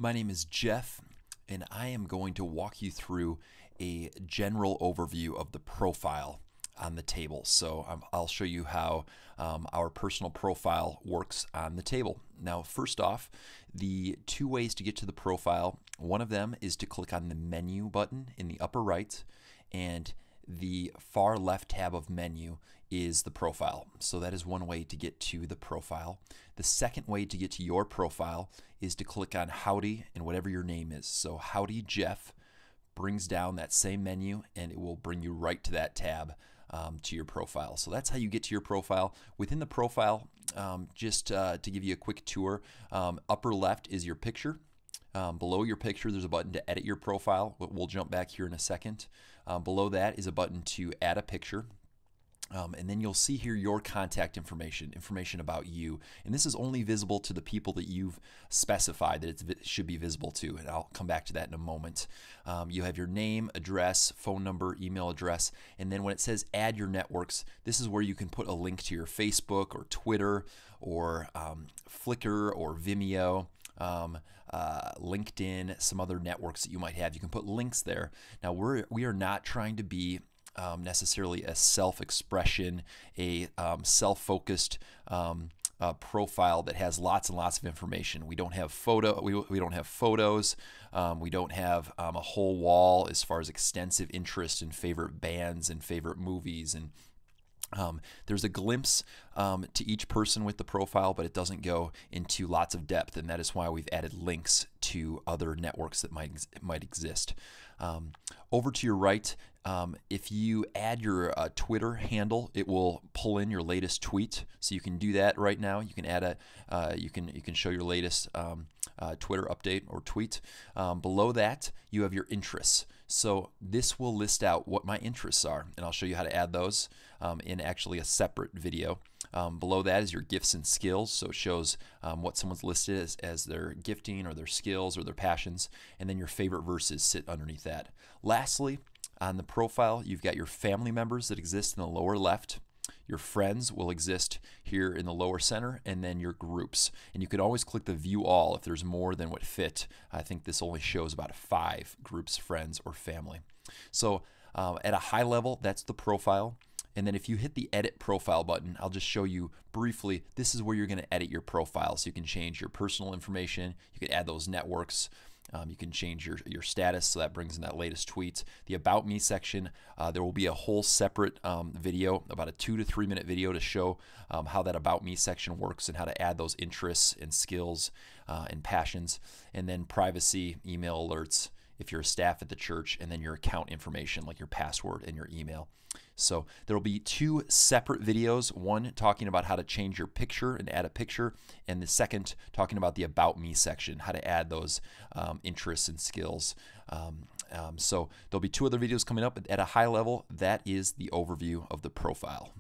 My name is Jeff, and I am going to walk you through a general overview of the profile on the table. So I'll show you how our personal profile works on the table. Now, first off, the two ways to get to the profile, one of them is to click on the menu button in the upper right, and the far left tab of menu is the profile. So that is one way to get to the profile. The second way to get to your profile is to click on Howdy and whatever your name is. So Howdy Jeff brings down that same menu and it will bring you right to that tab to your profile. So that's how you get to your profile. Within the profile, just to give you a quick tour, upper left is your picture. Below your picture, there's a button to edit your profile. We'll jump back here in a second. Below that is a button to add a picture. And then you'll see here your contact information about you. And this is only visible to the people that you've specified that it should be visible to. And I'll come back to that in a moment. You have your name, address, phone number, email address. And then when it says add your networks, this is where you can put a link to your Facebook or Twitter or Flickr or Vimeo. LinkedIn, some other networks that you might have. You can put links there. Now we are not trying to be necessarily a self-expression, a self-focused profile that has lots and lots of information. We don't have we don't have photos. We don't have a whole wall as far as extensive interest in favorite bands and favorite movies, and there's a glimpse to each person with the profile, but it doesn't go into lots of depth, and that is why we've added links to other networks that might exist. Over to your right, if you add your Twitter handle, it will pull in your latest tweet. So you can do that right now. You can add you can show your latest Twitter update or tweet. Below that, you have your interests. So this will list out what my interests are, and I'll show you how to add those in actually a separate video. Below that is your gifts and skills, so it shows what someone's listed as their gifting or their skills or their passions, and then your favorite verses sit underneath that. Lastly, on the profile, you've got your family members that exist in the lower left. Your friends will exist here in the lower center, and then your groups. And you can always click the view all if there's more than what fit. I think this only shows about 5 groups, friends, or family. So at a high level, that's the profile. And then if you hit the edit profile button, I'll just show you briefly, this is where you're going to edit your profile. So you can change your personal information, you can add those networks, you can change your status, so that brings in that latest tweet. The About Me section, there will be a whole separate video, about a 2 to 3 minute video to show how that About Me section works and how to add those interests and skills and passions. And then privacy, email alerts, if you're a staff at the church, and then your account information like your password and your email. So there will be 2 separate videos, one talking about how to change your picture and add a picture, and the second talking about the About Me section, how to add those interests and skills. So there'll be 2 other videos coming up. At a high level, that is the overview of the profile.